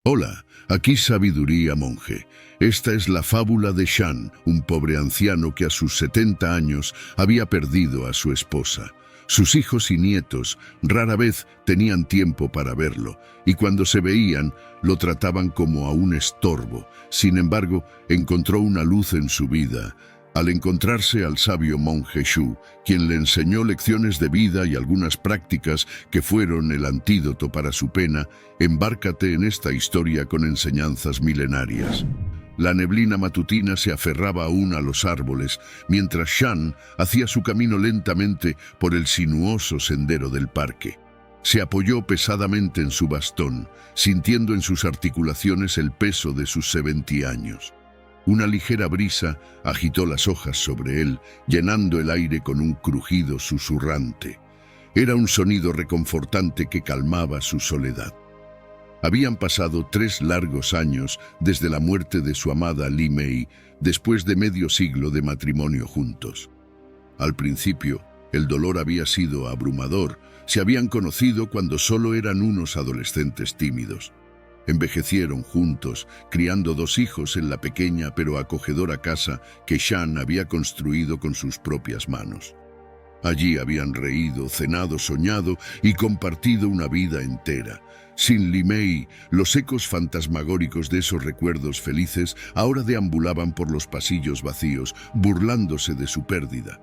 Hola, aquí Sabiduría Monje. Esta es la fábula de Shan, un pobre anciano que a sus 70 años había perdido a su esposa. Sus hijos y nietos rara vez tenían tiempo para verlo, y cuando se veían, lo trataban como a un estorbo. Sin embargo, encontró una luz en su vida al encontrarse al sabio monje Shu, quien le enseñó lecciones de vida y algunas prácticas que fueron el antídoto para su pena. Embárcate en esta historia con enseñanzas milenarias. La neblina matutina se aferraba aún a los árboles, mientras Shan hacía su camino lentamente por el sinuoso sendero del parque. Se apoyó pesadamente en su bastón, sintiendo en sus articulaciones el peso de sus 70 años. Una ligera brisa agitó las hojas sobre él, llenando el aire con un crujido susurrante. Era un sonido reconfortante que calmaba su soledad. Habían pasado 3 largos años desde la muerte de su amada Li Mei, después de medio siglo de matrimonio juntos. Al principio, el dolor había sido abrumador. Se habían conocido cuando solo eran unos adolescentes tímidos. Envejecieron juntos, criando 2 hijos en la pequeña pero acogedora casa que Shan había construido con sus propias manos. Allí habían reído, cenado, soñado y compartido una vida entera. Sin Li Mei, los ecos fantasmagóricos de esos recuerdos felices ahora deambulaban por los pasillos vacíos, burlándose de su pérdida.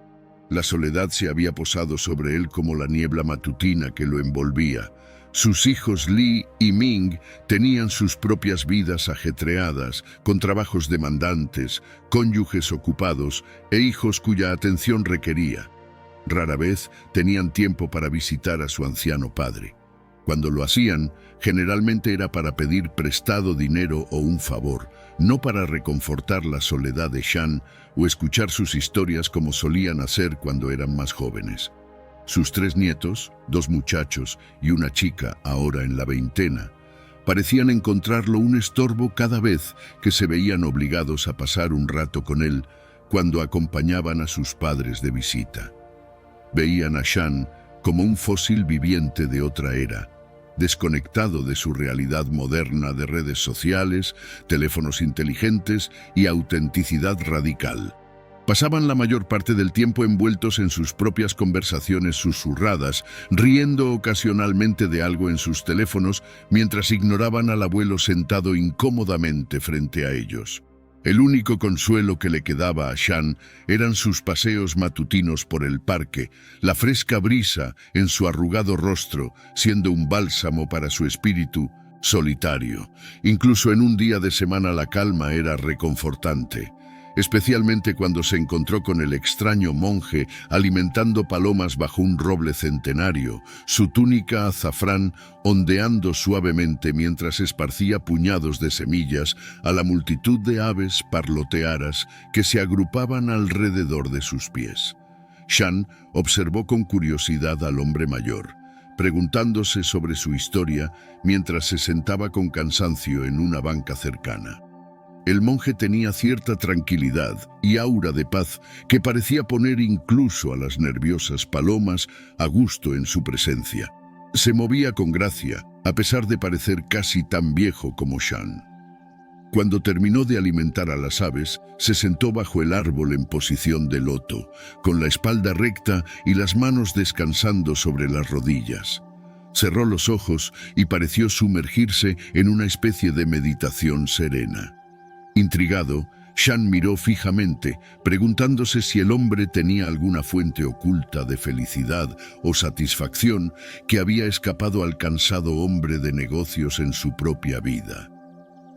La soledad se había posado sobre él como la niebla matutina que lo envolvía. Sus hijos Li y Ming tenían sus propias vidas ajetreadas, con trabajos demandantes, cónyuges ocupados e hijos cuya atención requería. Rara vez tenían tiempo para visitar a su anciano padre. Cuando lo hacían, generalmente era para pedir prestado dinero o un favor, no para reconfortar la soledad de Shan o escuchar sus historias como solían hacer cuando eran más jóvenes. Sus 3 nietos, 2 muchachos y una chica ahora en la veintena, parecían encontrarlo un estorbo cada vez que se veían obligados a pasar un rato con él cuando acompañaban a sus padres de visita. Veían a Shan como un fósil viviente de otra era, desconectado de su realidad moderna de redes sociales, teléfonos inteligentes y autenticidad radical. Pasaban la mayor parte del tiempo envueltos en sus propias conversaciones susurradas, riendo ocasionalmente de algo en sus teléfonos, mientras ignoraban al abuelo sentado incómodamente frente a ellos. El único consuelo que le quedaba a Shan eran sus paseos matutinos por el parque, la fresca brisa en su arrugado rostro, siendo un bálsamo para su espíritu solitario. Incluso en un día de semana la calma era reconfortante, especialmente cuando se encontró con el extraño monje alimentando palomas bajo un roble centenario, su túnica azafrán ondeando suavemente mientras esparcía puñados de semillas a la multitud de aves parlotearas que se agrupaban alrededor de sus pies. Shan observó con curiosidad al hombre mayor, preguntándose sobre su historia mientras se sentaba con cansancio en una banca cercana. El monje tenía cierta tranquilidad y aura de paz que parecía poner incluso a las nerviosas palomas a gusto en su presencia. Se movía con gracia, a pesar de parecer casi tan viejo como Shan. Cuando terminó de alimentar a las aves, se sentó bajo el árbol en posición de loto, con la espalda recta y las manos descansando sobre las rodillas. Cerró los ojos y pareció sumergirse en una especie de meditación serena. Intrigado, Shan miró fijamente, preguntándose si el hombre tenía alguna fuente oculta de felicidad o satisfacción que había escapado al cansado hombre de negocios en su propia vida.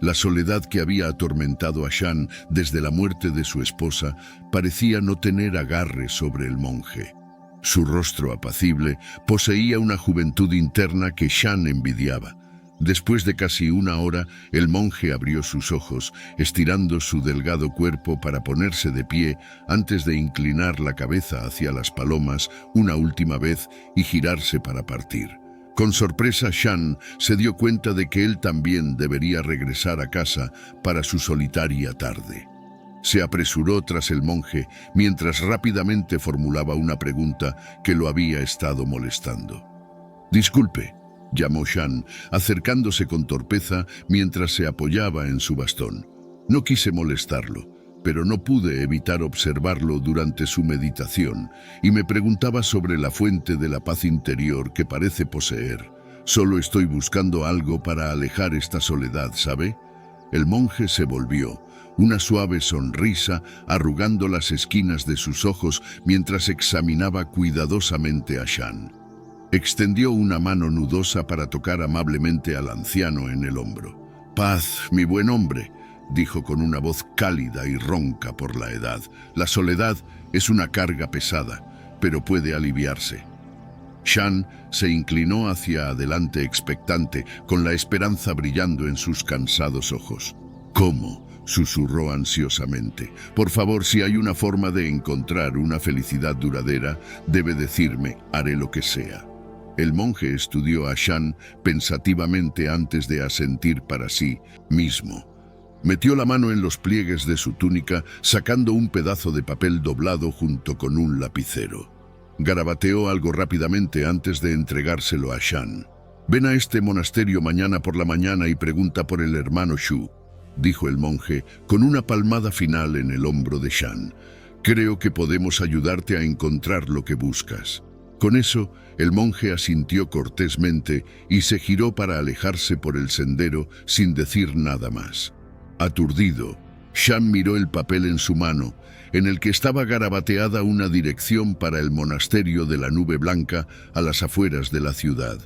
La soledad que había atormentado a Shan desde la muerte de su esposa parecía no tener agarre sobre el monje. Su rostro apacible poseía una juventud interna que Shan envidiaba. Después de casi 1 hora, el monje abrió sus ojos, estirando su delgado cuerpo para ponerse de pie antes de inclinar la cabeza hacia las palomas una última vez y girarse para partir. Con sorpresa, Shan se dio cuenta de que él también debería regresar a casa para su solitaria tarde. Se apresuró tras el monje mientras rápidamente formulaba una pregunta que lo había estado molestando. «Disculpe, llamó Shan, acercándose con torpeza mientras se apoyaba en su bastón. No quise molestarlo, pero no pude evitar observarlo durante su meditación y me preguntaba sobre la fuente de la paz interior que parece poseer. Solo estoy buscando algo para alejar esta soledad, ¿sabe? El monje se volvió, una suave sonrisa arrugando las esquinas de sus ojos mientras examinaba cuidadosamente a Shan. Extendió una mano nudosa para tocar amablemente al anciano en el hombro. «Paz, mi buen hombre», dijo con una voz cálida y ronca por la edad. «La soledad es una carga pesada, pero puede aliviarse». Shan se inclinó hacia adelante expectante, con la esperanza brillando en sus cansados ojos. «¿Cómo?», susurró ansiosamente. «Por favor, si hay una forma de encontrar una felicidad duradera, debe decirme, haré lo que sea». El monje estudió a Shan pensativamente antes de asentir para sí mismo. Metió la mano en los pliegues de su túnica, sacando un pedazo de papel doblado junto con un lapicero. Garabateó algo rápidamente antes de entregárselo a Shan. «Ven a este monasterio mañana por la mañana y pregunta por el hermano Shu», dijo el monje con una palmada final en el hombro de Shan. «Creo que podemos ayudarte a encontrar lo que buscas». Con eso, el monje asintió cortésmente y se giró para alejarse por el sendero sin decir nada más. Aturdido, Shan miró el papel en su mano, en el que estaba garabateada una dirección para el monasterio de la Nube Blanca a las afueras de la ciudad.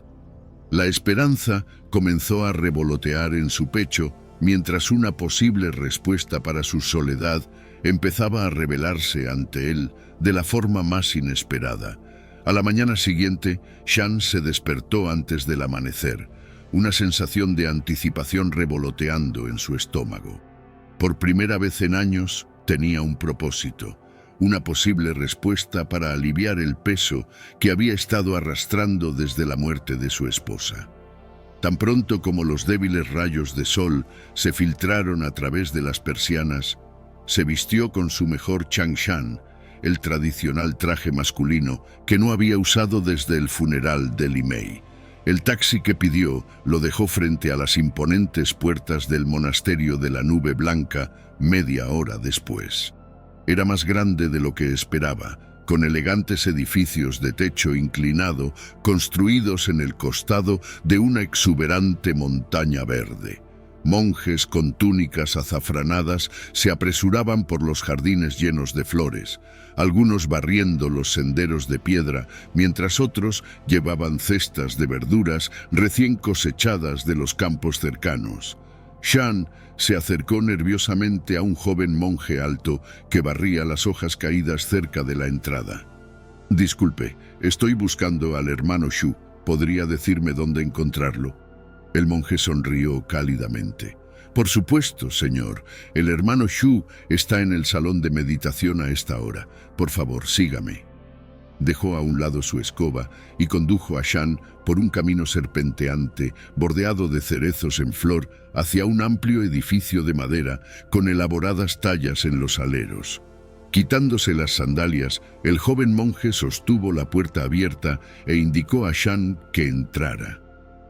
La esperanza comenzó a revolotear en su pecho mientras una posible respuesta para su soledad empezaba a revelarse ante él de la forma más inesperada. A la mañana siguiente, Shan se despertó antes del amanecer, una sensación de anticipación revoloteando en su estómago. Por primera vez en años, tenía un propósito, una posible respuesta para aliviar el peso que había estado arrastrando desde la muerte de su esposa. Tan pronto como los débiles rayos de sol se filtraron a través de las persianas, se vistió con su mejor changshan, el tradicional traje masculino que no había usado desde el funeral de Li Mei. El taxi que pidió lo dejó frente a las imponentes puertas del monasterio de la Nube Blanca media hora después. Era más grande de lo que esperaba, con elegantes edificios de techo inclinado construidos en el costado de una exuberante montaña verde. Monjes con túnicas azafranadas se apresuraban por los jardines llenos de flores, algunos barriendo los senderos de piedra, mientras otros llevaban cestas de verduras recién cosechadas de los campos cercanos. Shan se acercó nerviosamente a un joven monje alto que barría las hojas caídas cerca de la entrada. «Disculpe, estoy buscando al hermano Shu. ¿Podría decirme dónde encontrarlo?» El monje sonrió cálidamente. «Por supuesto, señor. El hermano Shu está en el salón de meditación a esta hora. Por favor, sígame». Dejó a un lado su escoba y condujo a Shan por un camino serpenteante, bordeado de cerezos en flor, hacia un amplio edificio de madera con elaboradas tallas en los aleros. Quitándose las sandalias, el joven monje sostuvo la puerta abierta e indicó a Shan que entrara.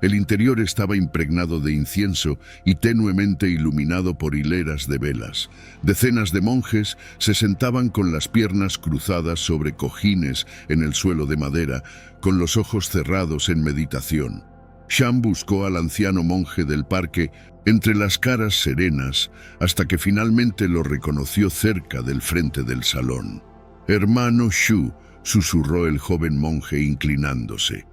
El interior estaba impregnado de incienso y tenuemente iluminado por hileras de velas. Decenas de monjes se sentaban con las piernas cruzadas sobre cojines en el suelo de madera, con los ojos cerrados en meditación. Shan buscó al anciano monje del parque entre las caras serenas hasta que finalmente lo reconoció cerca del frente del salón. «Hermano Shu», susurró el joven monje inclinándose.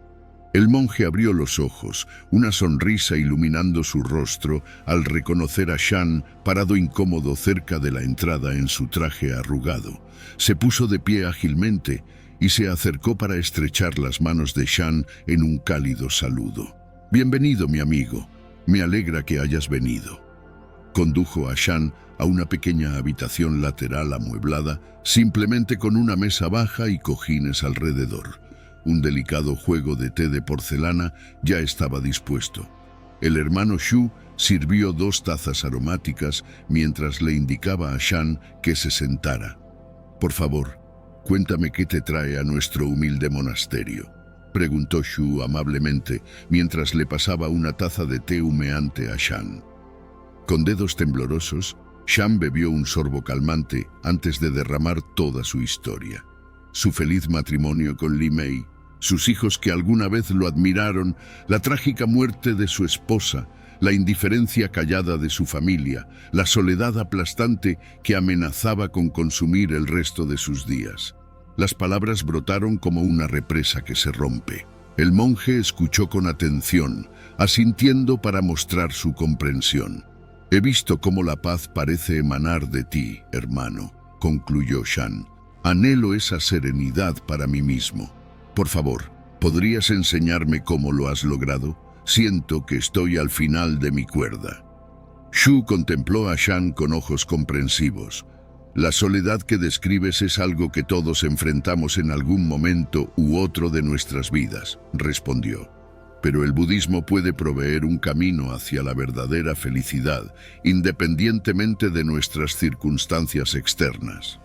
El monje abrió los ojos, una sonrisa iluminando su rostro al reconocer a Shan parado incómodo cerca de la entrada en su traje arrugado. Se puso de pie ágilmente y se acercó para estrechar las manos de Shan en un cálido saludo. «Bienvenido, mi amigo. Me alegra que hayas venido». Condujo a Shan a una pequeña habitación lateral amueblada, simplemente con una mesa baja y cojines alrededor. Un delicado juego de té de porcelana ya estaba dispuesto. El hermano Shu sirvió 2 tazas aromáticas mientras le indicaba a Shan que se sentara. «Por favor, cuéntame qué te trae a nuestro humilde monasterio». preguntó Shu amablemente, mientras le pasaba una taza de té humeante a Shan. Con dedos temblorosos, Shan bebió un sorbo calmante antes de derramar toda su historia. Su feliz matrimonio con Li Mei, sus hijos que alguna vez lo admiraron, la trágica muerte de su esposa, la indiferencia callada de su familia, la soledad aplastante que amenazaba con consumir el resto de sus días. Las palabras brotaron como una represa que se rompe. El monje escuchó con atención, asintiendo para mostrar su comprensión. «He visto cómo la paz parece emanar de ti, hermano», concluyó Shan. «Anhelo esa serenidad para mí mismo. Por favor, ¿podrías enseñarme cómo lo has logrado? Siento que estoy al final de mi cuerda». Shu contempló a Shan con ojos comprensivos. «La soledad que describes es algo que todos enfrentamos en algún momento u otro de nuestras vidas», respondió. «Pero el budismo puede proveer un camino hacia la verdadera felicidad, independientemente de nuestras circunstancias externas».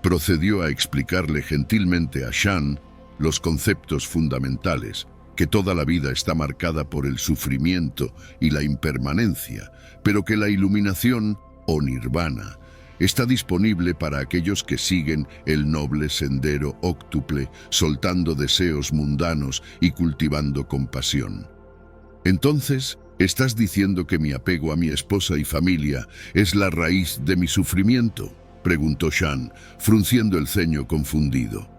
Procedió a explicarle gentilmente a Shan los conceptos fundamentales, que toda la vida está marcada por el sufrimiento y la impermanencia, pero que la iluminación, o nirvana, está disponible para aquellos que siguen el noble sendero óctuple, soltando deseos mundanos y cultivando compasión. «Entonces, ¿estás diciendo que mi apego a mi esposa y familia es la raíz de mi sufrimiento?», preguntó Shan, frunciendo el ceño confundido.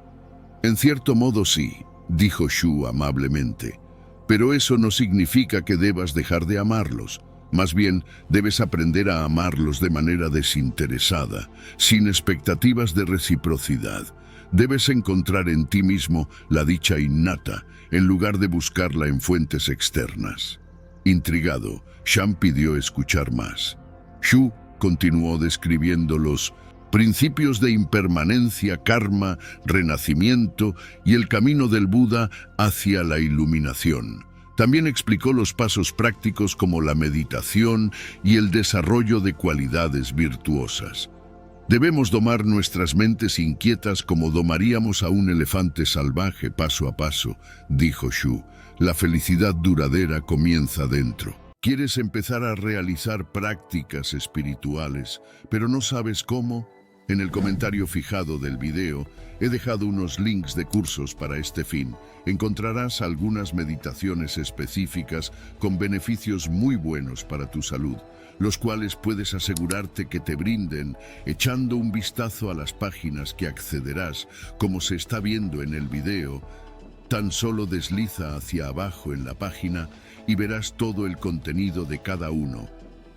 «En cierto modo sí», dijo Shu amablemente, «pero eso no significa que debas dejar de amarlos. Más bien, debes aprender a amarlos de manera desinteresada, sin expectativas de reciprocidad. Debes encontrar en ti mismo la dicha innata, en lugar de buscarla en fuentes externas». Intrigado, Shan pidió escuchar más. Shu continuó describiendo los principios de impermanencia, karma, renacimiento y el camino del Buda hacia la iluminación. También explicó los pasos prácticos como la meditación y el desarrollo de cualidades virtuosas. Debemos domar nuestras mentes inquietas como domaríamos a un elefante salvaje paso a paso, dijo Shu. La felicidad duradera comienza dentro. Quieres empezar a realizar prácticas espirituales, pero no sabes cómo. En el comentario fijado del video he dejado unos links de cursos para este fin. Encontrarás algunas meditaciones específicas con beneficios muy buenos para tu salud, los cuales puedes asegurarte que te brinden echando un vistazo a las páginas que accederás, como se está viendo en el video. Tan solo desliza hacia abajo en la página y verás todo el contenido de cada uno.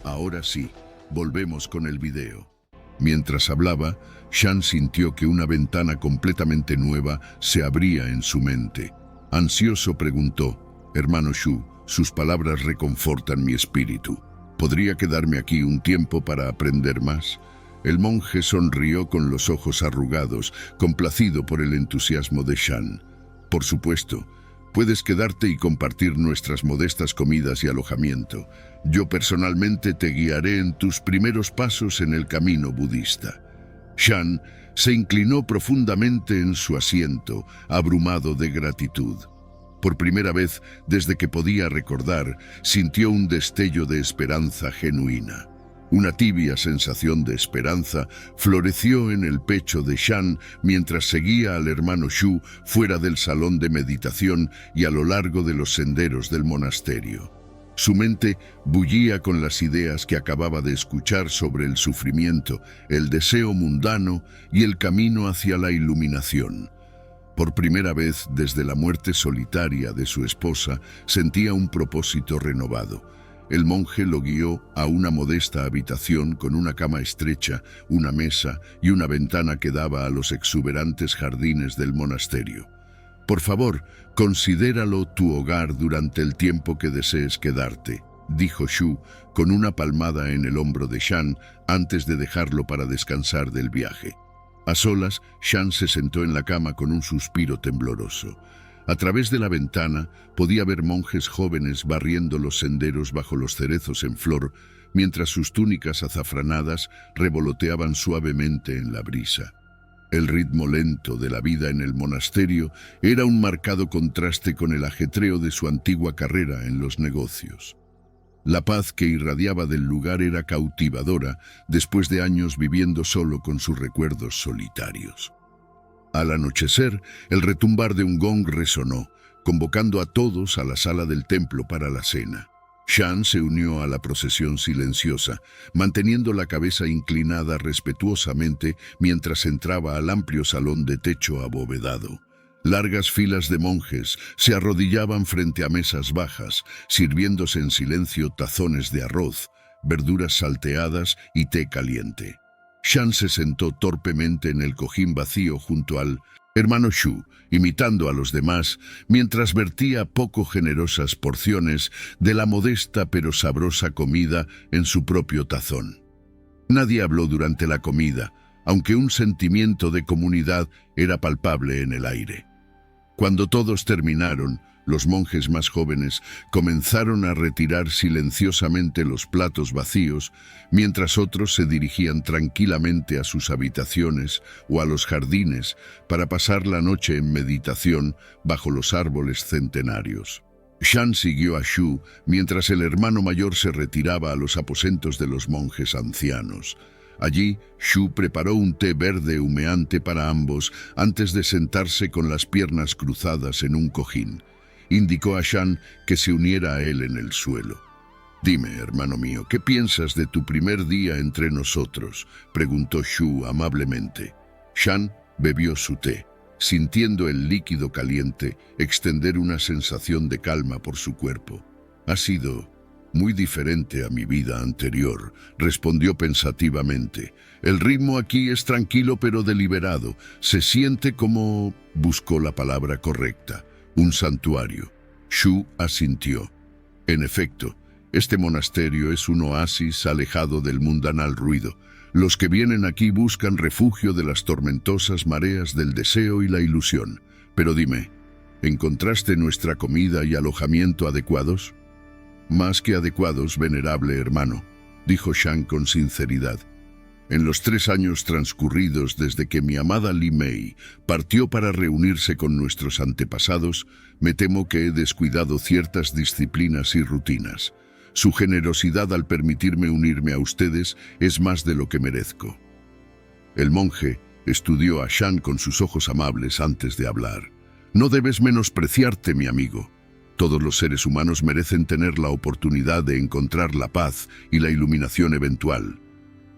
Ahora sí, volvemos con el video. Mientras hablaba, Shan sintió que una ventana completamente nueva se abría en su mente. Ansioso preguntó: «Hermano Shu, sus palabras reconfortan mi espíritu. ¿Podría quedarme aquí un tiempo para aprender más?». El monje sonrió con los ojos arrugados, complacido por el entusiasmo de Shan. «Por supuesto, puedes quedarte y compartir nuestras modestas comidas y alojamiento. Yo personalmente te guiaré en tus primeros pasos en el camino budista». Shan se inclinó profundamente en su asiento, abrumado de gratitud. Por primera vez desde que podía recordar, sintió un destello de esperanza genuina. Una tibia sensación de esperanza floreció en el pecho de Shan mientras seguía al hermano Shu fuera del salón de meditación y a lo largo de los senderos del monasterio. Su mente bullía con las ideas que acababa de escuchar sobre el sufrimiento, el deseo mundano y el camino hacia la iluminación. Por primera vez desde la muerte solitaria de su esposa, sentía un propósito renovado. El monje lo guió a una modesta habitación con una cama estrecha, una mesa y una ventana que daba a los exuberantes jardines del monasterio. «Por favor, considéralo tu hogar durante el tiempo que desees quedarte», dijo Shu con una palmada en el hombro de Shan antes de dejarlo para descansar del viaje. A solas, Shan se sentó en la cama con un suspiro tembloroso. A través de la ventana podía ver monjes jóvenes barriendo los senderos bajo los cerezos en flor, mientras sus túnicas azafranadas revoloteaban suavemente en la brisa. El ritmo lento de la vida en el monasterio era un marcado contraste con el ajetreo de su antigua carrera en los negocios. La paz que irradiaba del lugar era cautivadora después de años viviendo solo con sus recuerdos solitarios. Al anochecer, el retumbar de un gong resonó, convocando a todos a la sala del templo para la cena. Shan se unió a la procesión silenciosa, manteniendo la cabeza inclinada respetuosamente mientras entraba al amplio salón de techo abovedado. Largas filas de monjes se arrodillaban frente a mesas bajas, sirviéndose en silencio tazones de arroz, verduras salteadas y té caliente. Shan se sentó torpemente en el cojín vacío junto al hermano Shu, imitando a los demás, mientras vertía poco generosas porciones de la modesta pero sabrosa comida en su propio tazón. Nadie habló durante la comida, aunque un sentimiento de comunidad era palpable en el aire. Cuando todos terminaron, los monjes más jóvenes comenzaron a retirar silenciosamente los platos vacíos, mientras otros se dirigían tranquilamente a sus habitaciones o a los jardines para pasar la noche en meditación bajo los árboles centenarios. Shan siguió a Shu mientras el hermano mayor se retiraba a los aposentos de los monjes ancianos. Allí, Shu preparó un té verde humeante para ambos antes de sentarse con las piernas cruzadas en un cojín. Indicó a Shan que se uniera a él en el suelo. «Dime, hermano mío, ¿qué piensas de tu primer día entre nosotros?», preguntó Shu amablemente. Shan bebió su té, sintiendo el líquido caliente extender una sensación de calma por su cuerpo. «Ha sido muy diferente a mi vida anterior», respondió pensativamente. «El ritmo aquí es tranquilo pero deliberado. Se siente como…» buscó la palabra correcta. «Un santuario». Shu asintió. En efecto, este monasterio es un oasis alejado del mundanal ruido. Los que vienen aquí buscan refugio de las tormentosas mareas del deseo y la ilusión. Pero dime, ¿encontraste nuestra comida y alojamiento adecuados? «Más que adecuados, venerable hermano», dijo Shan con sinceridad. «En los 3 años transcurridos desde que mi amada Li Mei partió para reunirse con nuestros antepasados, me temo que he descuidado ciertas disciplinas y rutinas. Su generosidad al permitirme unirme a ustedes es más de lo que merezco». El monje estudió a Shan con sus ojos amables antes de hablar. «No debes menospreciarte, mi amigo. Todos los seres humanos merecen tener la oportunidad de encontrar la paz y la iluminación eventual.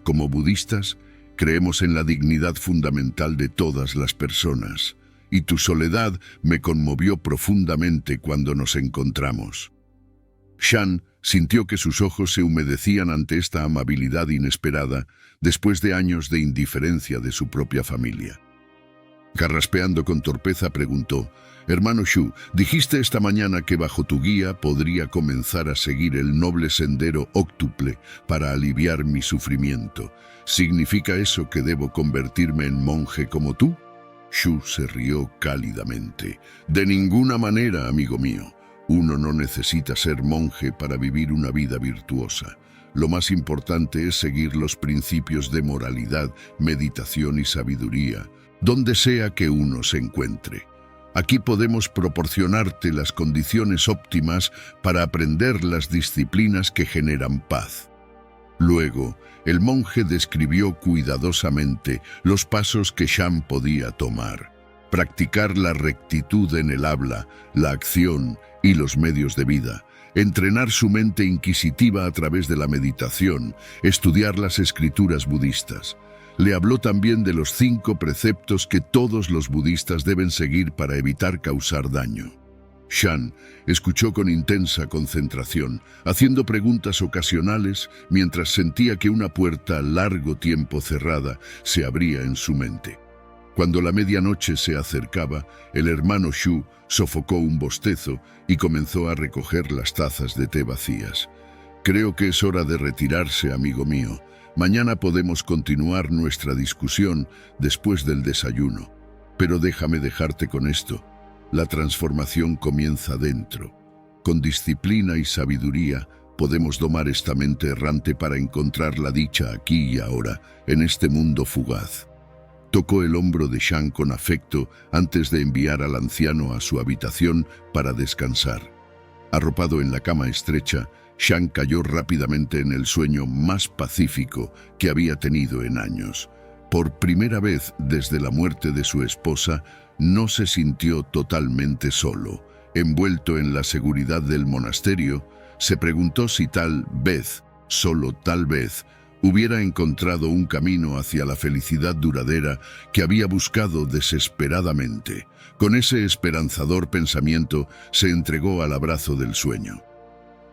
Como budistas, creemos en la dignidad fundamental de todas las personas, y tu soledad me conmovió profundamente cuando nos encontramos». Shan sintió que sus ojos se humedecían ante esta amabilidad inesperada después de años de indiferencia de su propia familia. Carraspeando con torpeza preguntó: «Hermano Shu, dijiste esta mañana que bajo tu guía podría comenzar a seguir el noble sendero óctuple para aliviar mi sufrimiento. ¿Significa eso que debo convertirme en monje como tú?» Shu se rió cálidamente. «De ninguna manera, amigo mío. Uno no necesita ser monje para vivir una vida virtuosa. Lo más importante es seguir los principios de moralidad, meditación y sabiduría, donde sea que uno se encuentre. Aquí podemos proporcionarte las condiciones óptimas para aprender las disciplinas que generan paz». Luego, el monje describió cuidadosamente los pasos que Shan podía tomar. Practicar la rectitud en el habla, la acción y los medios de vida. Entrenar su mente inquisitiva a través de la meditación. Estudiar las escrituras budistas. Le habló también de los 5 preceptos que todos los budistas deben seguir para evitar causar daño. Shan escuchó con intensa concentración, haciendo preguntas ocasionales mientras sentía que una puerta largo tiempo cerrada se abría en su mente. Cuando la medianoche se acercaba, el hermano Shu sofocó un bostezo y comenzó a recoger las tazas de té vacías. «Creo que es hora de retirarse, amigo mío. Mañana podemos continuar nuestra discusión después del desayuno. Pero déjame dejarte con esto. La transformación comienza dentro. Con disciplina y sabiduría podemos domar esta mente errante para encontrar la dicha aquí y ahora, en este mundo fugaz». Tocó el hombro de Shan con afecto antes de enviar al anciano a su habitación para descansar. Arropado en la cama estrecha, Shan cayó rápidamente en el sueño más pacífico que había tenido en años. Por primera vez desde la muerte de su esposa, no se sintió totalmente solo. Envuelto en la seguridad del monasterio, se preguntó si tal vez, solo tal vez, hubiera encontrado un camino hacia la felicidad duradera que había buscado desesperadamente. Con ese esperanzador pensamiento, se entregó al abrazo del sueño.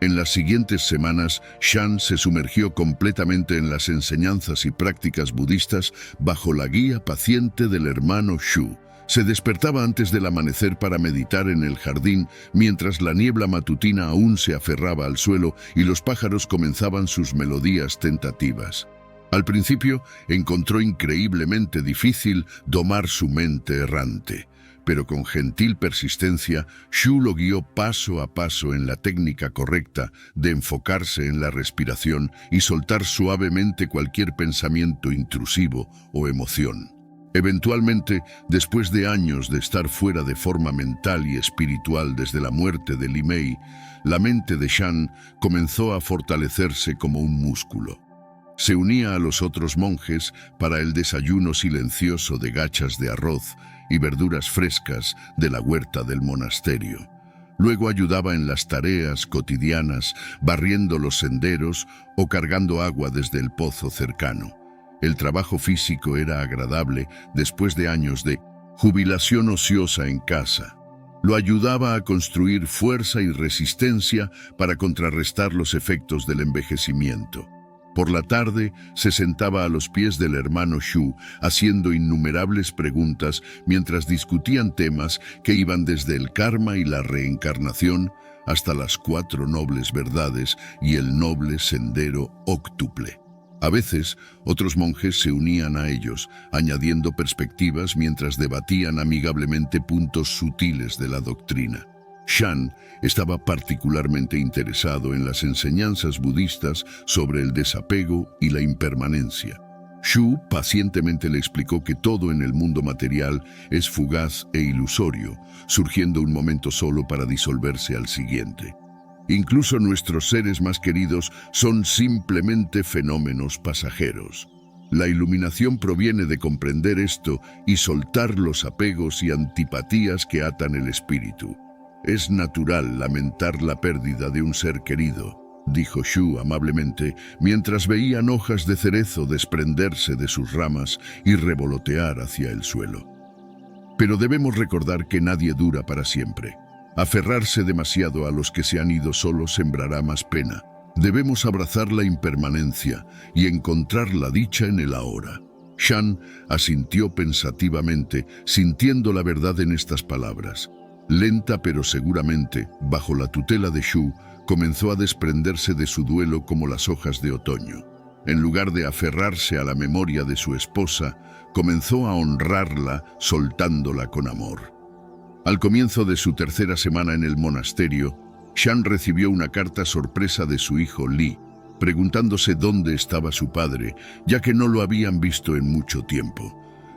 En las siguientes semanas, Shan se sumergió completamente en las enseñanzas y prácticas budistas bajo la guía paciente del hermano Shu. Se despertaba antes del amanecer para meditar en el jardín, mientras la niebla matutina aún se aferraba al suelo y los pájaros comenzaban sus melodías tentativas. Al principio, encontró increíblemente difícil domar su mente errante, pero con gentil persistencia, Shu lo guió paso a paso en la técnica correcta de enfocarse en la respiración y soltar suavemente cualquier pensamiento intrusivo o emoción. Eventualmente, después de años de estar fuera de forma mental y espiritual desde la muerte de Li Mei, la mente de Shan comenzó a fortalecerse como un músculo. Se unía a los otros monjes para el desayuno silencioso de gachas de arroz y verduras frescas de la huerta del monasterio. Luego ayudaba en las tareas cotidianas, barriendo los senderos o cargando agua desde el pozo cercano. El trabajo físico era agradable después de años de jubilación ociosa en casa. Lo ayudaba a construir fuerza y resistencia para contrarrestar los efectos del envejecimiento. Por la tarde, se sentaba a los pies del hermano Shu, haciendo innumerables preguntas mientras discutían temas que iban desde el karma y la reencarnación hasta las 4 nobles verdades y el noble sendero óctuple. A veces, otros monjes se unían a ellos, añadiendo perspectivas mientras debatían amigablemente puntos sutiles de la doctrina. Shan estaba particularmente interesado en las enseñanzas budistas sobre el desapego y la impermanencia. Shu pacientemente le explicó que todo en el mundo material es fugaz e ilusorio, surgiendo un momento solo para disolverse al siguiente. Incluso nuestros seres más queridos son simplemente fenómenos pasajeros. La iluminación proviene de comprender esto y soltar los apegos y antipatías que atan el espíritu. Es natural lamentar la pérdida de un ser querido, dijo Shu amablemente, mientras veían hojas de cerezo desprenderse de sus ramas y revolotear hacia el suelo. Pero debemos recordar que nadie dura para siempre. Aferrarse demasiado a los que se han ido solo sembrará más pena. Debemos abrazar la impermanencia y encontrar la dicha en el ahora. Shan asintió pensativamente, sintiendo la verdad en estas palabras. Lenta pero seguramente, bajo la tutela de Shu, comenzó a desprenderse de su duelo como las hojas de otoño. En lugar de aferrarse a la memoria de su esposa, comenzó a honrarla soltándola con amor. Al comienzo de su tercera semana en el monasterio, Shan recibió una carta sorpresa de su hijo Li, preguntándose dónde estaba su padre, ya que no lo habían visto en mucho tiempo.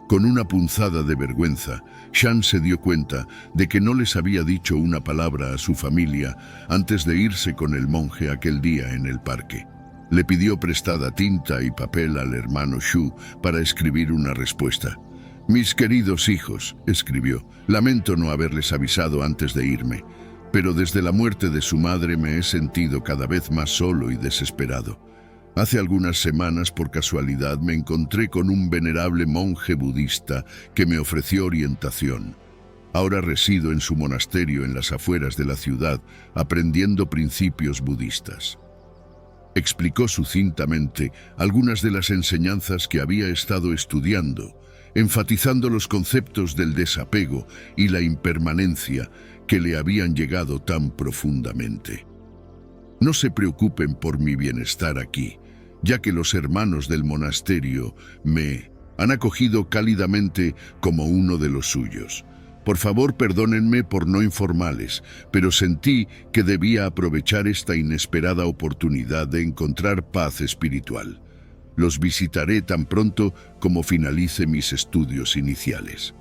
Con una punzada de vergüenza, Shan se dio cuenta de que no les había dicho una palabra a su familia antes de irse con el monje aquel día en el parque. Le pidió prestada tinta y papel al hermano Shu para escribir una respuesta. «Mis queridos hijos», escribió, «lamento no haberles avisado antes de irme, pero desde la muerte de su madre me he sentido cada vez más solo y desesperado. Hace algunas semanas, por casualidad, me encontré con un venerable monje budista que me ofreció orientación. Ahora resido en su monasterio en las afueras de la ciudad, aprendiendo principios budistas». Explicó sucintamente algunas de las enseñanzas que había estado estudiando, enfatizando los conceptos del desapego y la impermanencia que le habían llegado tan profundamente. «No se preocupen por mi bienestar aquí, ya que los hermanos del monasterio me han acogido cálidamente como uno de los suyos. Por favor, perdónenme por no informarles, pero sentí que debía aprovechar esta inesperada oportunidad de encontrar paz espiritual. Los visitaré tan pronto como finalice mis estudios iniciales.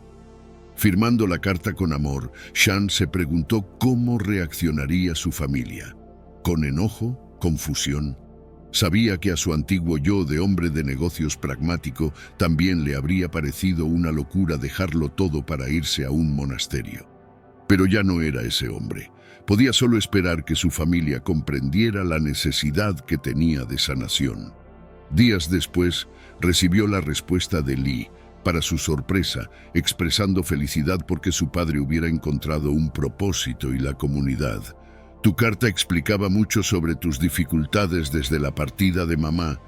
Firmando la carta con amor, Shan se preguntó cómo reaccionaría su familia. ¿Con enojo? ¿Confusión? Sabía que a su antiguo yo de hombre de negocios pragmático también le habría parecido una locura dejarlo todo para irse a un monasterio. Pero ya no era ese hombre. Podía solo esperar que su familia comprendiera la necesidad que tenía de sanación. Días después, recibió la respuesta de Lee, para su sorpresa, expresando felicidad porque su padre hubiera encontrado un propósito y la comunidad. Tu carta explicaba mucho sobre tus dificultades desde la partida de mamá,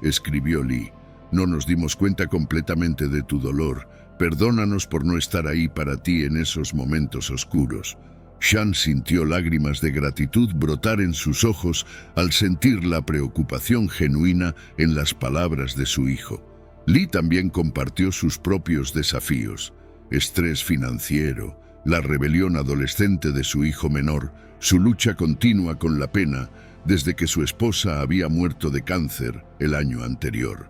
escribió Lee. No nos dimos cuenta completamente de tu dolor. Perdónanos por no estar ahí para ti en esos momentos oscuros. Shan sintió lágrimas de gratitud brotar en sus ojos al sentir la preocupación genuina en las palabras de su hijo. Lee también compartió sus propios desafíos: estrés financiero, la rebelión adolescente de su hijo menor, su lucha continua con la pena desde que su esposa había muerto de cáncer el año anterior.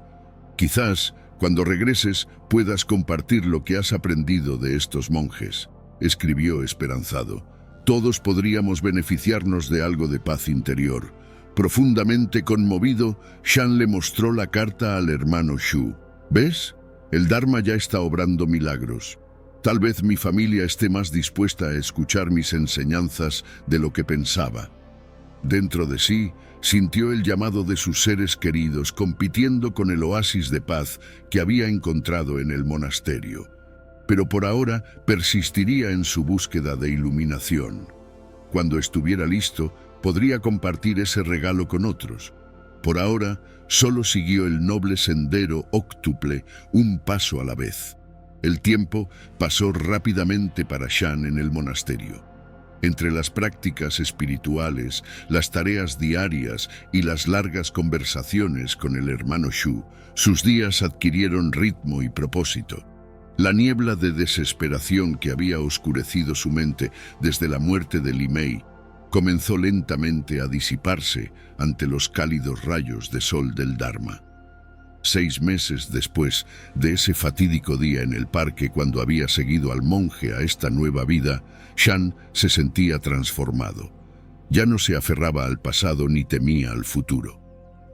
Quizás, cuando regreses, puedas compartir lo que has aprendido de estos monjes, escribió esperanzado. Todos podríamos beneficiarnos de algo de paz interior. Profundamente conmovido, Shan le mostró la carta al hermano Shu. ¿Ves? El Dharma ya está obrando milagros. Tal vez mi familia esté más dispuesta a escuchar mis enseñanzas de lo que pensaba. Dentro de sí, sintió el llamado de sus seres queridos compitiendo con el oasis de paz que había encontrado en el monasterio. Pero por ahora persistiría en su búsqueda de iluminación. Cuando estuviera listo, podría compartir ese regalo con otros. Por ahora, solo siguió el noble sendero óctuple, un paso a la vez. El tiempo pasó rápidamente para Shan en el monasterio. Entre las prácticas espirituales, las tareas diarias y las largas conversaciones con el hermano Shu, sus días adquirieron ritmo y propósito. La niebla de desesperación que había oscurecido su mente desde la muerte de Li Mei comenzó lentamente a disiparse ante los cálidos rayos de sol del Dharma. 6 meses después de ese fatídico día en el parque cuando había seguido al monje a esta nueva vida, Shan se sentía transformado. Ya no se aferraba al pasado ni temía al futuro.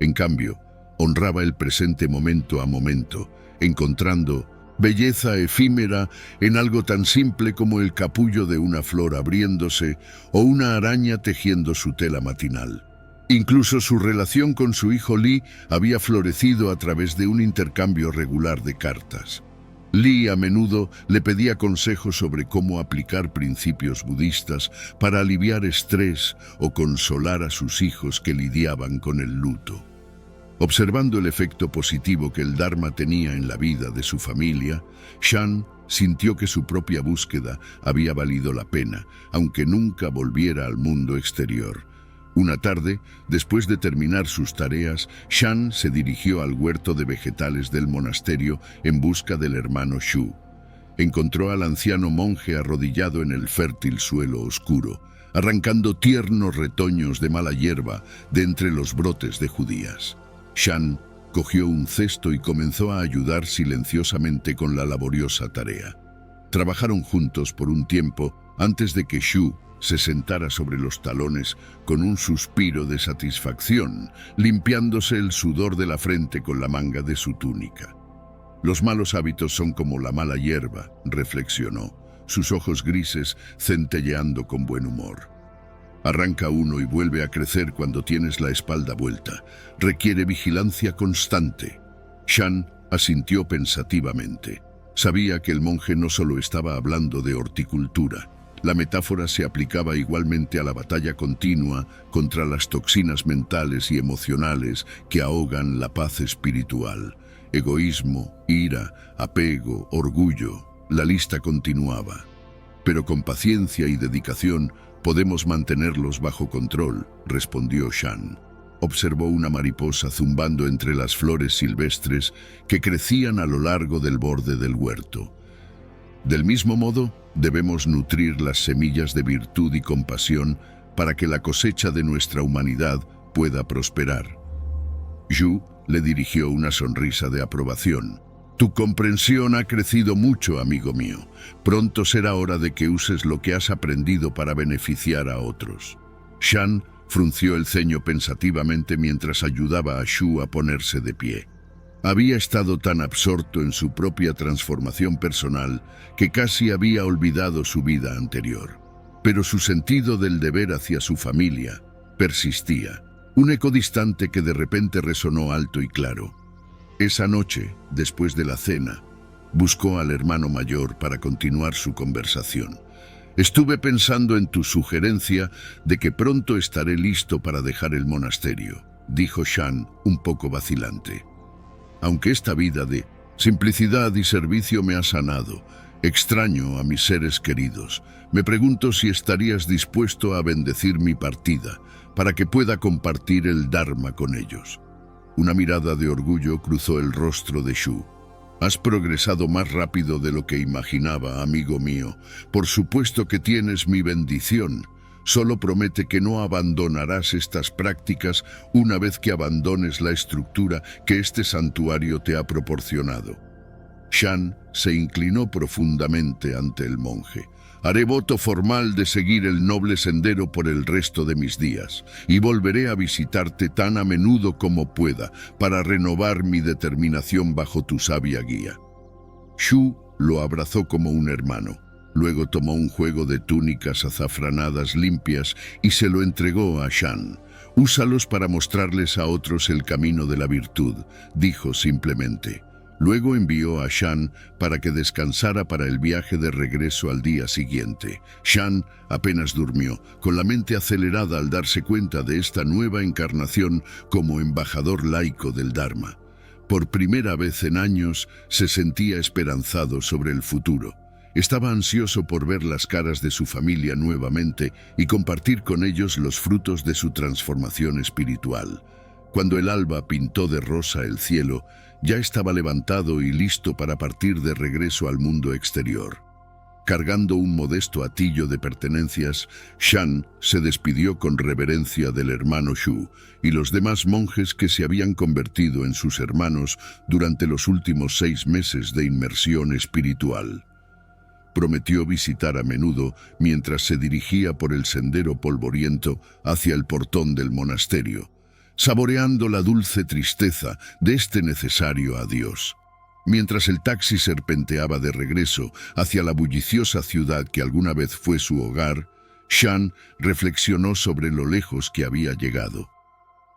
En cambio, honraba el presente momento a momento, encontrando belleza efímera en algo tan simple como el capullo de una flor abriéndose o una araña tejiendo su tela matinal. Incluso su relación con su hijo Lee había florecido a través de un intercambio regular de cartas. Lee a menudo le pedía consejos sobre cómo aplicar principios budistas para aliviar estrés o consolar a sus hijos que lidiaban con el luto. Observando el efecto positivo que el Dharma tenía en la vida de su familia, Shan sintió que su propia búsqueda había valido la pena, aunque nunca volviera al mundo exterior. Una tarde, después de terminar sus tareas, Shan se dirigió al huerto de vegetales del monasterio en busca del hermano Shu. Encontró al anciano monje arrodillado en el fértil suelo oscuro, arrancando tiernos retoños de mala hierba de entre los brotes de judías. Shan cogió un cesto y comenzó a ayudar silenciosamente con la laboriosa tarea. Trabajaron juntos por un tiempo antes de que Shu se sentara sobre los talones con un suspiro de satisfacción, limpiándose el sudor de la frente con la manga de su túnica. Los malos hábitos son como la mala hierba, reflexionó, sus ojos grises centelleando con buen humor. Arranca uno y vuelve a crecer cuando tienes la espalda vuelta. Requiere vigilancia constante. Shan asintió pensativamente. Sabía que el monje no solo estaba hablando de horticultura. La metáfora se aplicaba igualmente a la batalla continua contra las toxinas mentales y emocionales que ahogan la paz espiritual. Egoísmo, ira, apego, orgullo. La lista continuaba. Pero con paciencia y dedicación podemos mantenerlos bajo control, respondió Shan. Observó una mariposa zumbando entre las flores silvestres que crecían a lo largo del borde del huerto. Del mismo modo, debemos nutrir las semillas de virtud y compasión para que la cosecha de nuestra humanidad pueda prosperar. Yu le dirigió una sonrisa de aprobación. Tu comprensión ha crecido mucho, amigo mío. Pronto será hora de que uses lo que has aprendido para beneficiar a otros. Shan frunció el ceño pensativamente mientras ayudaba a Shu a ponerse de pie. Había estado tan absorto en su propia transformación personal que casi había olvidado su vida anterior. Pero su sentido del deber hacia su familia persistía, un eco distante que de repente resonó alto y claro. Esa noche, después de la cena, buscó al hermano mayor para continuar su conversación. Estuve pensando en tu sugerencia de que pronto estaré listo para dejar el monasterio, dijo Shan, un poco vacilante. Aunque esta vida de simplicidad y servicio me ha sanado, extraño a mis seres queridos. Me pregunto si estarías dispuesto a bendecir mi partida para que pueda compartir el Dharma con ellos. Una mirada de orgullo cruzó el rostro de Shu. Has progresado más rápido de lo que imaginaba, amigo mío. Por supuesto que tienes mi bendición. Solo promete que no abandonarás estas prácticas una vez que abandones la estructura que este santuario te ha proporcionado. Shan se inclinó profundamente ante el monje. Haré voto formal de seguir el noble sendero por el resto de mis días, y volveré a visitarte tan a menudo como pueda para renovar mi determinación bajo tu sabia guía. Shu lo abrazó como un hermano. Luego tomó un juego de túnicas azafranadas limpias y se lo entregó a Shan. Úsalos para mostrarles a otros el camino de la virtud, dijo simplemente. Luego envió a Shan para que descansara para el viaje de regreso al día siguiente. Shan apenas durmió, con la mente acelerada al darse cuenta de esta nueva encarnación como embajador laico del Dharma. Por primera vez en años se sentía esperanzado sobre el futuro. Estaba ansioso por ver las caras de su familia nuevamente y compartir con ellos los frutos de su transformación espiritual. Cuando el alba pintó de rosa el cielo, ya estaba levantado y listo para partir de regreso al mundo exterior. Cargando un modesto atillo de pertenencias, Shan se despidió con reverencia del hermano Shu y los demás monjes que se habían convertido en sus hermanos durante los últimos 6 meses de inmersión espiritual. Prometió visitar a menudo mientras se dirigía por el sendero polvoriento hacia el portón del monasterio, saboreando la dulce tristeza de este necesario adiós. Mientras el taxi serpenteaba de regreso hacia la bulliciosa ciudad que alguna vez fue su hogar, Shan reflexionó sobre lo lejos que había llegado.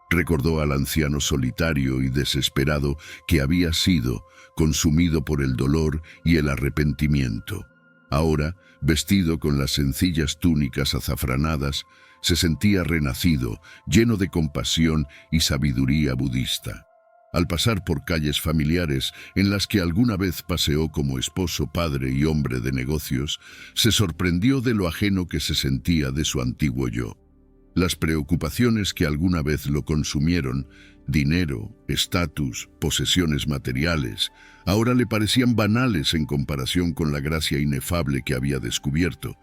Recordó al anciano solitario y desesperado que había sido, consumido por el dolor y el arrepentimiento. Ahora, vestido con las sencillas túnicas azafranadas, se sentía renacido, lleno de compasión y sabiduría budista. Al pasar por calles familiares en las que alguna vez paseó como esposo, padre y hombre de negocios, se sorprendió de lo ajeno que se sentía de su antiguo yo. Las preocupaciones que alguna vez lo consumieron, dinero, estatus, posesiones materiales, ahora le parecían banales en comparación con la gracia inefable que había descubierto.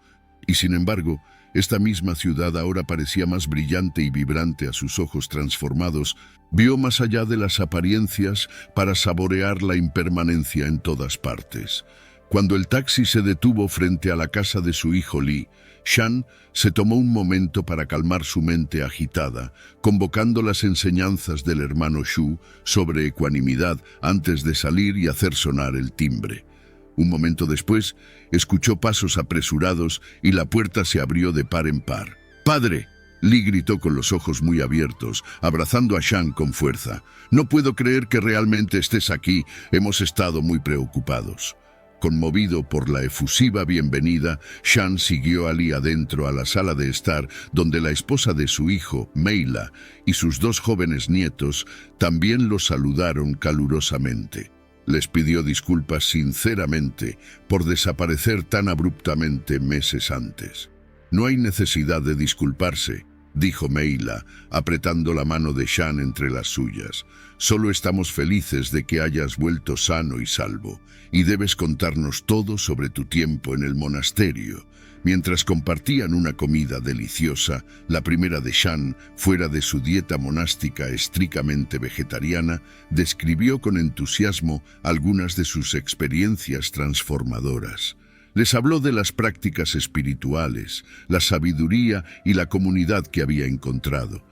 Y sin embargo, esta misma ciudad ahora parecía más brillante y vibrante a sus ojos transformados. Vio más allá de las apariencias para saborear la impermanencia en todas partes. Cuando el taxi se detuvo frente a la casa de su hijo Li, Shan se tomó un momento para calmar su mente agitada, convocando las enseñanzas del hermano Shu sobre ecuanimidad antes de salir y hacer sonar el timbre. Un momento después, escuchó pasos apresurados y la puerta se abrió de par en par. ¡Padre!, Li gritó con los ojos muy abiertos, abrazando a Shan con fuerza. «No puedo creer que realmente estés aquí. Hemos estado muy preocupados». Conmovido por la efusiva bienvenida, Shan siguió a Li adentro a la sala de estar, donde la esposa de su hijo, Meila, y sus 2 jóvenes nietos también lo saludaron calurosamente. Les pidió disculpas sinceramente por desaparecer tan abruptamente meses antes. «No hay necesidad de disculparse», dijo Meila, apretando la mano de Shan entre las suyas. Solo estamos felices de que hayas vuelto sano y salvo, y debes contarnos todo sobre tu tiempo en el monasterio. Mientras compartían una comida deliciosa, la primera de Shan, fuera de su dieta monástica estrictamente vegetariana, describió con entusiasmo algunas de sus experiencias transformadoras. Les habló de las prácticas espirituales, la sabiduría y la comunidad que había encontrado.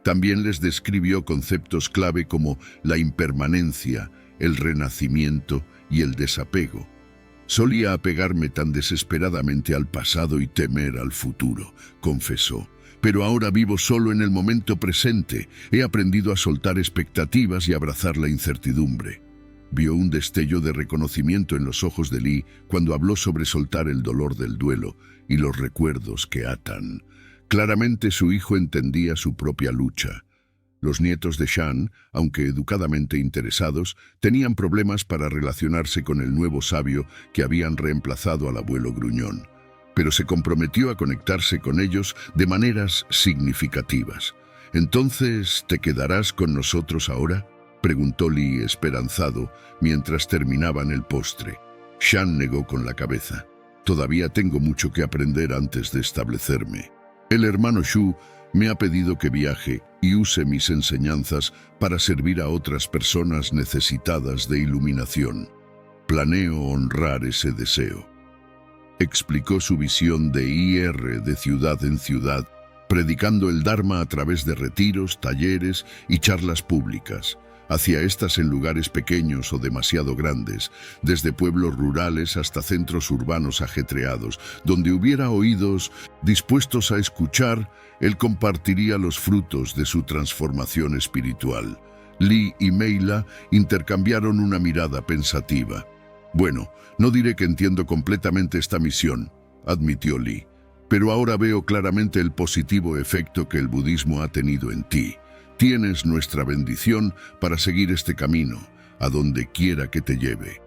También les describió conceptos clave como la impermanencia, el renacimiento y el desapego. Solía apegarme tan desesperadamente al pasado y temer al futuro, confesó. Pero ahora vivo solo en el momento presente. He aprendido a soltar expectativas y abrazar la incertidumbre. Vio un destello de reconocimiento en los ojos de Li cuando habló sobre soltar el dolor del duelo y los recuerdos que atan. Claramente su hijo entendía su propia lucha. Los nietos de Shan, aunque educadamente interesados, tenían problemas para relacionarse con el nuevo sabio que habían reemplazado al abuelo gruñón, pero se comprometió a conectarse con ellos de maneras significativas. «¿Entonces te quedarás con nosotros ahora?», preguntó Li esperanzado mientras terminaban el postre. Shan negó con la cabeza. «Todavía tengo mucho que aprender antes de establecerme. El hermano Shu me ha pedido que viaje y use mis enseñanzas para servir a otras personas necesitadas de iluminación. Planeo honrar ese deseo». Explicó su visión de ir de ciudad en ciudad, predicando el Dharma a través de retiros, talleres y charlas públicas. Hacia estas en lugares pequeños o demasiado grandes, desde pueblos rurales hasta centros urbanos ajetreados, donde hubiera oídos dispuestos a escuchar, él compartiría los frutos de su transformación espiritual. Li y Meila intercambiaron una mirada pensativa. «Bueno, no diré que entiendo completamente esta misión», admitió Li, «pero ahora veo claramente el positivo efecto que el budismo ha tenido en ti. Tienes nuestra bendición para seguir este camino, a donde quiera que te lleve».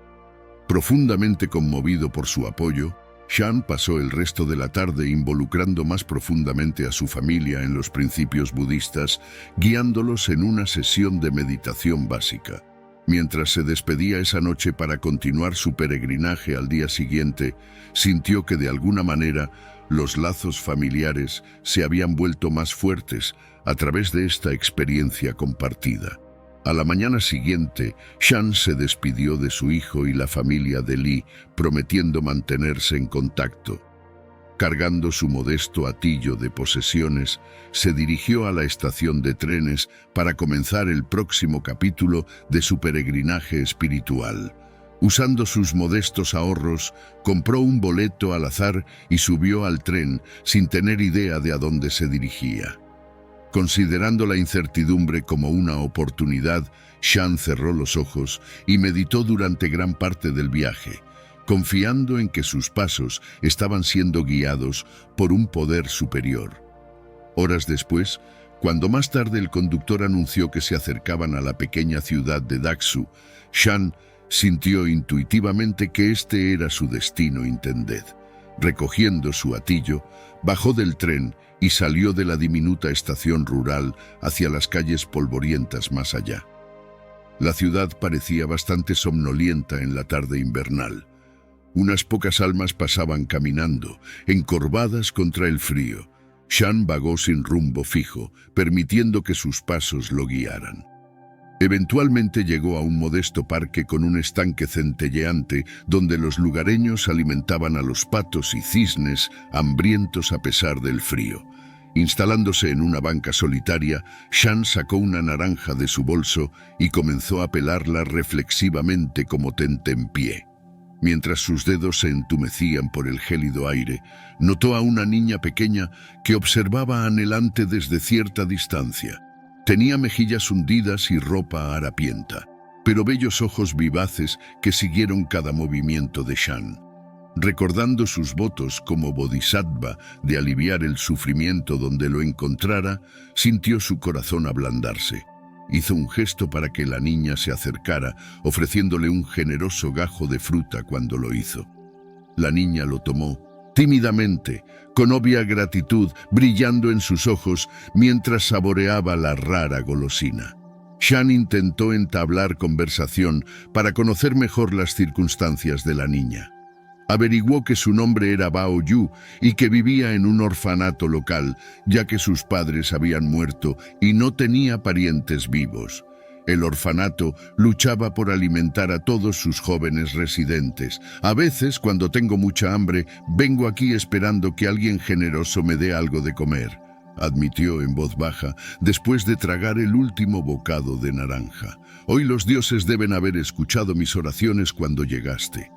Profundamente conmovido por su apoyo, Shan pasó el resto de la tarde involucrando más profundamente a su familia en los principios budistas, guiándolos en una sesión de meditación básica. Mientras se despedía esa noche para continuar su peregrinaje al día siguiente, sintió que de alguna manera los lazos familiares se habían vuelto más fuertes a través de esta experiencia compartida. A la mañana siguiente, Shan se despidió de su hijo y la familia de Li, prometiendo mantenerse en contacto. Cargando su modesto atillo de posesiones, se dirigió a la estación de trenes para comenzar el próximo capítulo de su peregrinaje espiritual. Usando sus modestos ahorros, compró un boleto al azar y subió al tren sin tener idea de a dónde se dirigía. Considerando la incertidumbre como una oportunidad, Shan cerró los ojos y meditó durante gran parte del viaje, confiando en que sus pasos estaban siendo guiados por un poder superior. Horas después, cuando más tarde el conductor anunció que se acercaban a la pequeña ciudad de Daksu, Shan sintió intuitivamente que este era su destino intended. Recogiendo su atillo, bajó del tren y salió de la diminuta estación rural hacia las calles polvorientas más allá. La ciudad parecía bastante somnolienta en la tarde invernal. Unas pocas almas pasaban caminando, encorvadas contra el frío. Shan vagó sin rumbo fijo, permitiendo que sus pasos lo guiaran. Eventualmente llegó a un modesto parque con un estanque centelleante donde los lugareños alimentaban a los patos y cisnes hambrientos a pesar del frío. Instalándose en una banca solitaria, Shan sacó una naranja de su bolso y comenzó a pelarla reflexivamente como tentempié. Mientras sus dedos se entumecían por el gélido aire, notó a una niña pequeña que observaba anhelante desde cierta distancia. Tenía mejillas hundidas y ropa harapienta, pero bellos ojos vivaces que siguieron cada movimiento de Shan. Recordando sus votos como bodhisattva de aliviar el sufrimiento donde lo encontrara, sintió su corazón ablandarse. Hizo un gesto para que la niña se acercara, ofreciéndole un generoso gajo de fruta cuando lo hizo. La niña lo tomó tímidamente, con obvia gratitud brillando en sus ojos mientras saboreaba la rara golosina. Shan intentó entablar conversación para conocer mejor las circunstancias de la niña. Averiguó que su nombre era Bao Yu y que vivía en un orfanato local, ya que sus padres habían muerto y no tenía parientes vivos. El orfanato luchaba por alimentar a todos sus jóvenes residentes. A veces, cuando tengo mucha hambre, vengo aquí esperando que alguien generoso me dé algo de comer, admitió en voz baja, después de tragar el último bocado de naranja. Hoy los dioses deben haber escuchado mis oraciones cuando llegaste.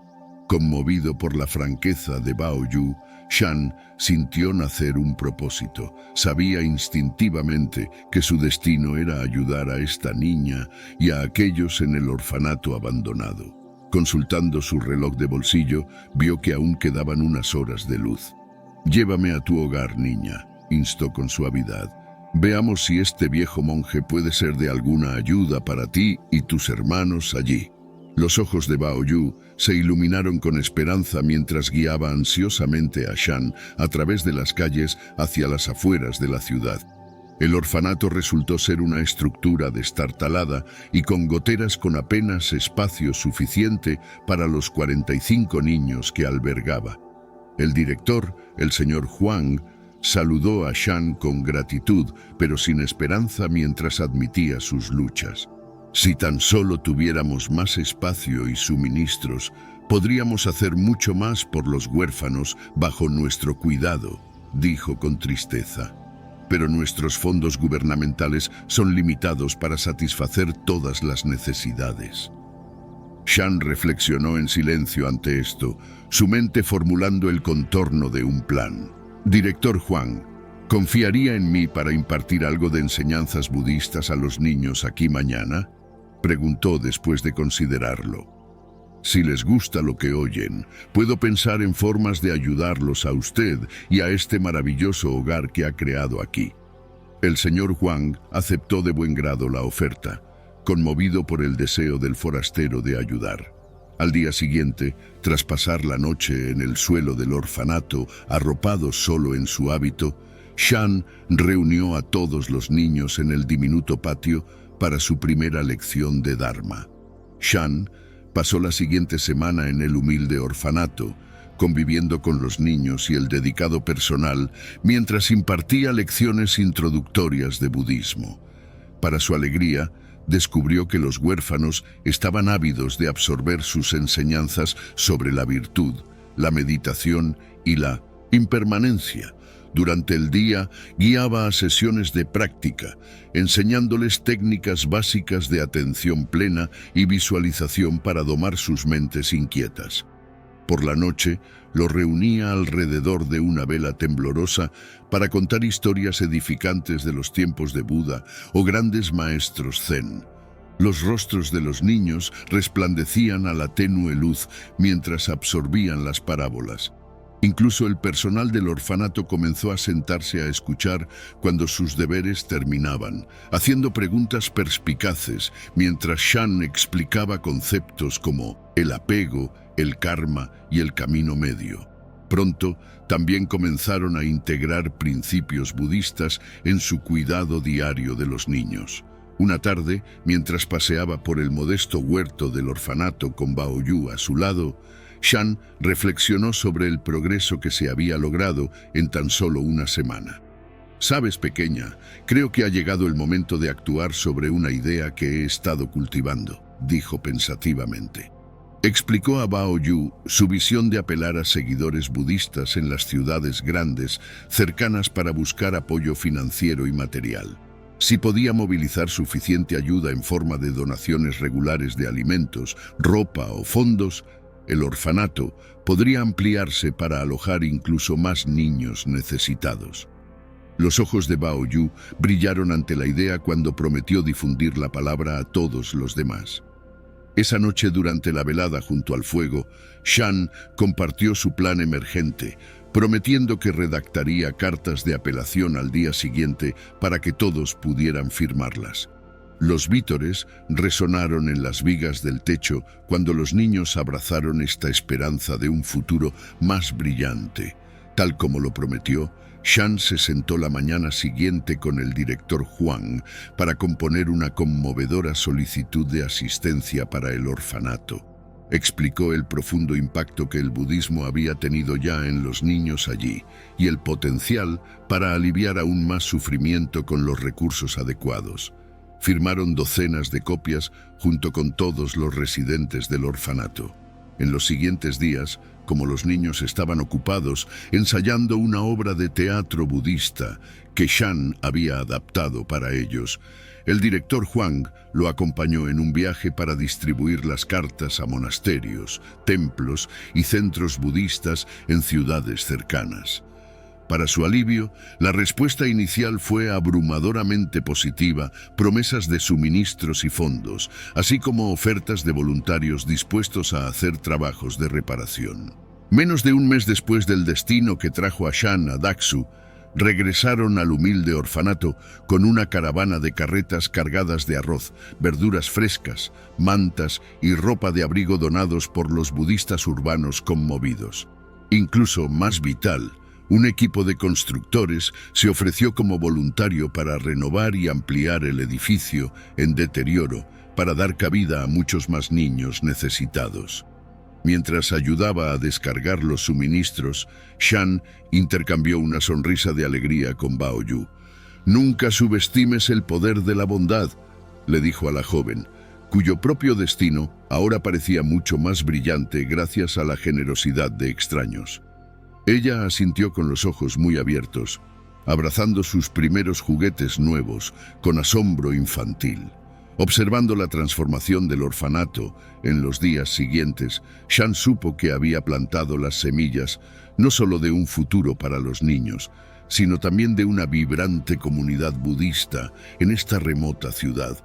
Conmovido por la franqueza de Bao Yu, Shan sintió nacer un propósito. Sabía instintivamente que su destino era ayudar a esta niña y a aquellos en el orfanato abandonado. Consultando su reloj de bolsillo, vio que aún quedaban unas horas de luz. «Llévame a tu hogar, niña», instó con suavidad. «Veamos si este viejo monje puede ser de alguna ayuda para ti y tus hermanos allí». Los ojos de Bao Yu se iluminaron con esperanza mientras guiaba ansiosamente a Shan a través de las calles hacia las afueras de la ciudad. El orfanato resultó ser una estructura destartalada y con goteras con apenas espacio suficiente para los 45 niños que albergaba. El director, el señor Huang, saludó a Shan con gratitud, pero sin esperanza mientras admitía sus luchas. «Si tan solo tuviéramos más espacio y suministros, podríamos hacer mucho más por los huérfanos bajo nuestro cuidado», dijo con tristeza. «Pero nuestros fondos gubernamentales son limitados para satisfacer todas las necesidades». Shan reflexionó en silencio ante esto, su mente formulando el contorno de un plan. «Director Huang, ¿confiaría en mí para impartir algo de enseñanzas budistas a los niños aquí mañana?», preguntó después de considerarlo. «Si les gusta lo que oyen, puedo pensar en formas de ayudarlos a usted y a este maravilloso hogar que ha creado aquí». El señor Huang aceptó de buen grado la oferta, conmovido por el deseo del forastero de ayudar. Al día siguiente, tras pasar la noche en el suelo del orfanato, arropado solo en su hábito, Shan reunió a todos los niños en el diminuto patio para su primera lección de Dharma. Shan pasó la siguiente semana en el humilde orfanato, conviviendo con los niños y el dedicado personal mientras impartía lecciones introductorias de budismo. Para su alegría, descubrió que los huérfanos estaban ávidos de absorber sus enseñanzas sobre la virtud, la meditación y la impermanencia. Durante el día, guiaba a sesiones de práctica, enseñándoles técnicas básicas de atención plena y visualización para domar sus mentes inquietas. Por la noche, los reunía alrededor de una vela temblorosa para contar historias edificantes de los tiempos de Buda o grandes maestros zen. Los rostros de los niños resplandecían a la tenue luz mientras absorbían las parábolas. Incluso el personal del orfanato comenzó a sentarse a escuchar cuando sus deberes terminaban, haciendo preguntas perspicaces mientras Shan explicaba conceptos como el apego, el karma y el camino medio. Pronto, también comenzaron a integrar principios budistas en su cuidado diario de los niños. Una tarde, mientras paseaba por el modesto huerto del orfanato con Bao Yu a su lado, Shan reflexionó sobre el progreso que se había logrado en tan solo una semana. «Sabes, pequeña, creo que ha llegado el momento de actuar sobre una idea que he estado cultivando», dijo pensativamente. Explicó a Bao Yu su visión de apelar a seguidores budistas en las ciudades grandes cercanas para buscar apoyo financiero y material. Si podía movilizar suficiente ayuda en forma de donaciones regulares de alimentos, ropa o fondos, el orfanato podría ampliarse para alojar incluso más niños necesitados. Los ojos de Bao Yu brillaron ante la idea cuando prometió difundir la palabra a todos los demás. Esa noche, durante la velada junto al fuego, Shan compartió su plan emergente, prometiendo que redactaría cartas de apelación al día siguiente para que todos pudieran firmarlas. Los vítores resonaron en las vigas del techo cuando los niños abrazaron esta esperanza de un futuro más brillante. Tal como lo prometió, Shan se sentó la mañana siguiente con el director Huang para componer una conmovedora solicitud de asistencia para el orfanato. Explicó el profundo impacto que el budismo había tenido ya en los niños allí y el potencial para aliviar aún más sufrimiento con los recursos adecuados. Firmaron docenas de copias junto con todos los residentes del orfanato. En los siguientes días, como los niños estaban ocupados ensayando una obra de teatro budista que Shan había adaptado para ellos, el director Huang lo acompañó en un viaje para distribuir las cartas a monasterios, templos y centros budistas en ciudades cercanas. Para su alivio, la respuesta inicial fue abrumadoramente positiva, promesas de suministros y fondos, así como ofertas de voluntarios dispuestos a hacer trabajos de reparación. Menos de un mes después del destino que trajo a Shan a Daksu, regresaron al humilde orfanato con una caravana de carretas cargadas de arroz, verduras frescas, mantas y ropa de abrigo donados por los budistas urbanos conmovidos. Incluso más vital, un equipo de constructores se ofreció como voluntario para renovar y ampliar el edificio en deterioro para dar cabida a muchos más niños necesitados. Mientras ayudaba a descargar los suministros, Shan intercambió una sonrisa de alegría con Baoyu. «Nunca subestimes el poder de la bondad», le dijo a la joven, cuyo propio destino ahora parecía mucho más brillante gracias a la generosidad de extraños. Ella asintió con los ojos muy abiertos, abrazando sus primeros juguetes nuevos con asombro infantil. Observando la transformación del orfanato en los días siguientes, Shan supo que había plantado las semillas no solo de un futuro para los niños, sino también de una vibrante comunidad budista en esta remota ciudad.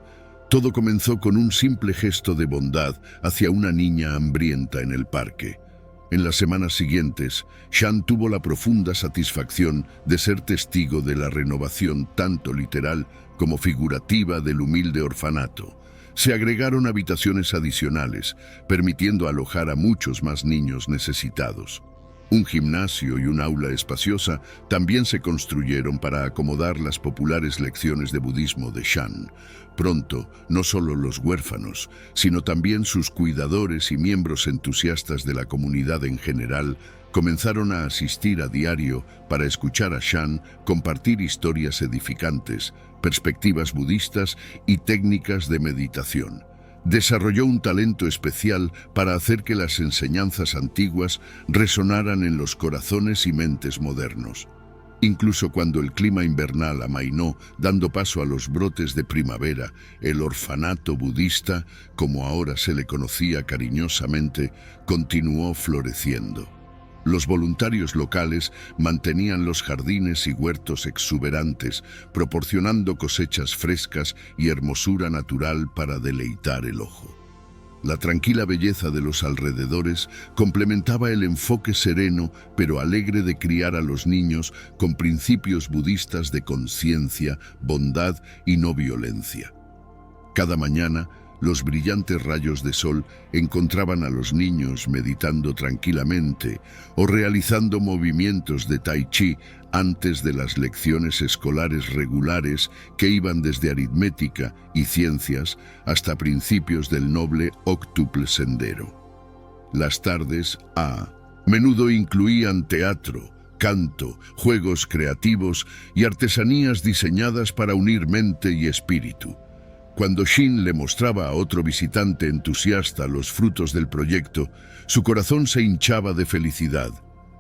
Todo comenzó con un simple gesto de bondad hacia una niña hambrienta en el parque. En las semanas siguientes, Shan tuvo la profunda satisfacción de ser testigo de la renovación tanto literal como figurativa del humilde orfanato. Se agregaron habitaciones adicionales, permitiendo alojar a muchos más niños necesitados. Un gimnasio y un aula espaciosa también se construyeron para acomodar las populares lecciones de budismo de Shan. Pronto, no solo los huérfanos, sino también sus cuidadores y miembros entusiastas de la comunidad en general comenzaron a asistir a diario para escuchar a Shan compartir historias edificantes, perspectivas budistas y técnicas de meditación. Desarrolló un talento especial para hacer que las enseñanzas antiguas resonaran en los corazones y mentes modernos. Incluso cuando el clima invernal amainó, dando paso a los brotes de primavera, el orfanato budista, como ahora se le conocía cariñosamente, continuó floreciendo. Los voluntarios locales mantenían los jardines y huertos exuberantes, proporcionando cosechas frescas y hermosura natural para deleitar el ojo. La tranquila belleza de los alrededores complementaba el enfoque sereno pero alegre de criar a los niños con principios budistas de conciencia, bondad y no violencia. Cada mañana, los brillantes rayos de sol encontraban a los niños meditando tranquilamente o realizando movimientos de tai chi antes de las lecciones escolares regulares que iban desde aritmética y ciencias hasta principios del noble óctuple sendero. Las tardes, a menudo incluían teatro, canto, juegos creativos y artesanías diseñadas para unir mente y espíritu. Cuando Shin le mostraba a otro visitante entusiasta los frutos del proyecto, su corazón se hinchaba de felicidad.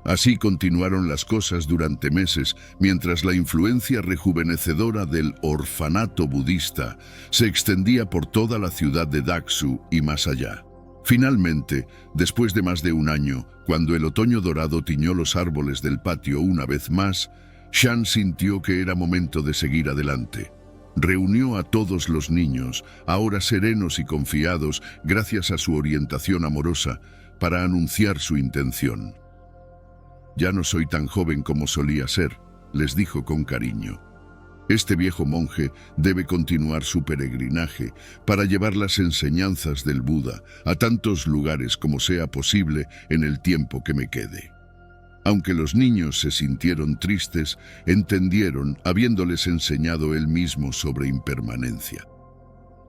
Así continuaron las cosas durante meses, mientras la influencia rejuvenecedora del orfanato budista se extendía por toda la ciudad de Daksu y más allá. Finalmente, después de más de un año, cuando el otoño dorado tiñó los árboles del patio una vez más, Shan sintió que era momento de seguir adelante. Reunió a todos los niños, ahora serenos y confiados gracias a su orientación amorosa, para anunciar su intención. «Ya no soy tan joven como solía ser», les dijo con cariño. «Este viejo monje debe continuar su peregrinaje para llevar las enseñanzas del Buda a tantos lugares como sea posible en el tiempo que me quede». Aunque los niños se sintieron tristes, entendieron, habiéndoles enseñado él mismo sobre impermanencia.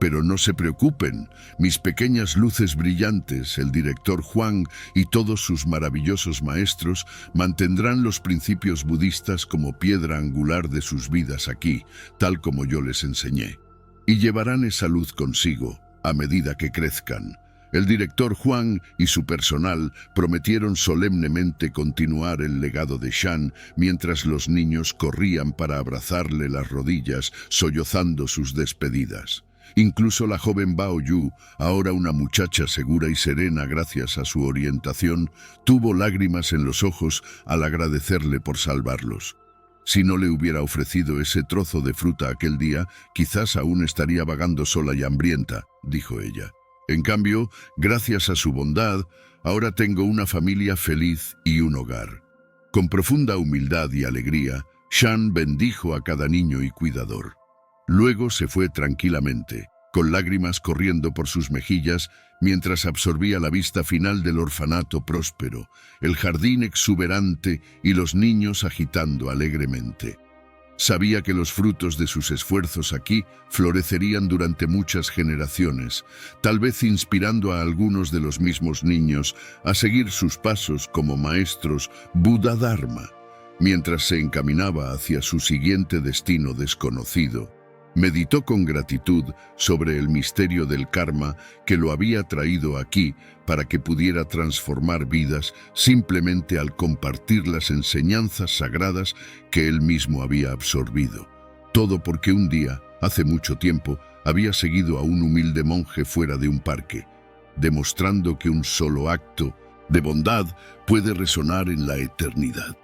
Pero no se preocupen, mis pequeñas luces brillantes, el director Huang y todos sus maravillosos maestros mantendrán los principios budistas como piedra angular de sus vidas aquí, tal como yo les enseñé. Y llevarán esa luz consigo a medida que crezcan. El director Huang y su personal prometieron solemnemente continuar el legado de Shan mientras los niños corrían para abrazarle las rodillas, sollozando sus despedidas. Incluso la joven Bao Yu, ahora una muchacha segura y serena gracias a su orientación, tuvo lágrimas en los ojos al agradecerle por salvarlos. Si no le hubiera ofrecido ese trozo de fruta aquel día, quizás aún estaría vagando sola y hambrienta, dijo ella. En cambio, gracias a su bondad, ahora tengo una familia feliz y un hogar. Con profunda humildad y alegría, Shan bendijo a cada niño y cuidador. Luego se fue tranquilamente, con lágrimas corriendo por sus mejillas, mientras absorbía la vista final del orfanato próspero, el jardín exuberante y los niños agitando alegremente. Sabía que los frutos de sus esfuerzos aquí florecerían durante muchas generaciones, tal vez inspirando a algunos de los mismos niños a seguir sus pasos como maestros Buda Dharma. Mientras se encaminaba hacia su siguiente destino desconocido, meditó con gratitud sobre el misterio del karma que lo había traído aquí para que pudiera transformar vidas simplemente al compartir las enseñanzas sagradas que él mismo había absorbido. Todo porque un día, hace mucho tiempo, había seguido a un humilde monje fuera de un parque, demostrando que un solo acto de bondad puede resonar en la eternidad.